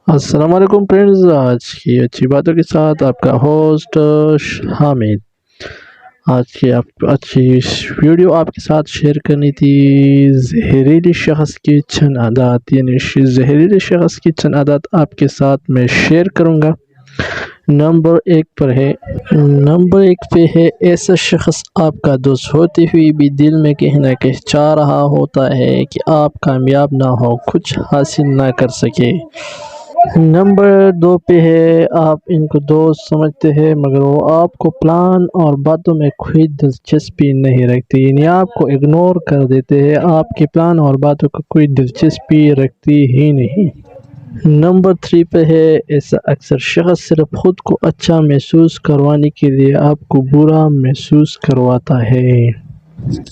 السلام علیکم فرینڈز، آج کی اچھی باتوں کے ساتھ آپ کا ہوسٹ حامد۔ آج کی اچھی ویڈیو آپ کے ساتھ شیئر کرنی تھی زہریلی شخص کی چند عادات، یعنی زہریلی شخص کی چند عادات آپ کے ساتھ میں شیئر کروں گا۔ نمبر ایک پہ ہے ایسا شخص آپ کا دوست ہوتے ہوئے بھی دل میں کہیں نہ کہیں چاہ رہا ہوتا ہے کہ آپ کامیاب نہ ہو، کچھ حاصل نہ کر سکے۔ نمبر دو پہ ہے آپ ان کو دوست سمجھتے ہیں مگر وہ آپ کو پلان اور باتوں میں کوئی دلچسپی نہیں رکھتے، یعنی آپ کو اگنور کر دیتے ہیں، آپ کے پلان اور باتوں کو کوئی دلچسپی رکھتی ہی نہیں۔ نمبر 3 پہ ہے ایسا اکثر شخص صرف خود کو اچھا محسوس کروانے کے لیے آپ کو برا محسوس کرواتا ہے۔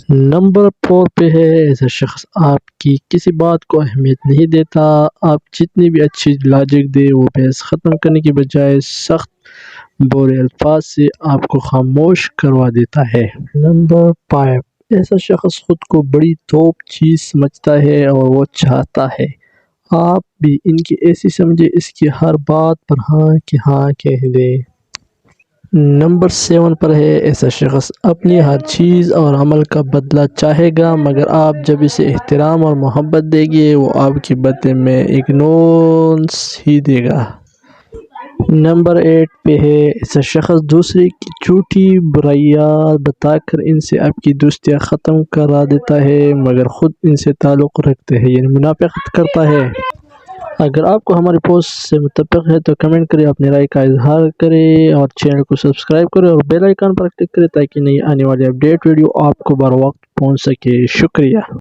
نمبر 4 پہ ہے ایسا شخص آپ کی کسی بات کو اہمیت نہیں دیتا، آپ جتنی بھی اچھی لاجک دے وہ بحث ختم کرنے کے بجائے سخت برے الفاظ سے آپ کو خاموش کروا دیتا ہے۔ نمبر 5 ایسا شخص خود کو بڑی توپ چیز سمجھتا ہے اور وہ چاہتا ہے آپ بھی ان کی ایسی سمجھے، اس کی ہر بات پر ہاں کہ ہاں کہہ دے۔ نمبر 7 پر ہے ایسا شخص اپنی ہر چیز اور عمل کا بدلہ چاہے گا مگر آپ جب اسے احترام اور محبت دیں گے وہ آپ کی باتیں میں اگنورنس ہی دے گا۔ نمبر 8 پہ ہے ایسا شخص دوسرے کی جھوٹی برائیاں بتا کر ان سے آپ کی دوستیاں ختم کرا دیتا ہے مگر خود ان سے تعلق رکھتے ہیں، یعنی منافقت کرتا ہے۔ اگر آپ کو ہماری پوسٹ سے متفق ہے تو کمنٹ کریں، اپنی رائے کا اظہار کریں اور چینل کو سبسکرائب کریں اور بیل آئیکن پر کلک کریں تاکہ نئی آنے والی اپڈیٹ ویڈیو آپ کو بر وقت پہنچ سکے۔ شکریہ۔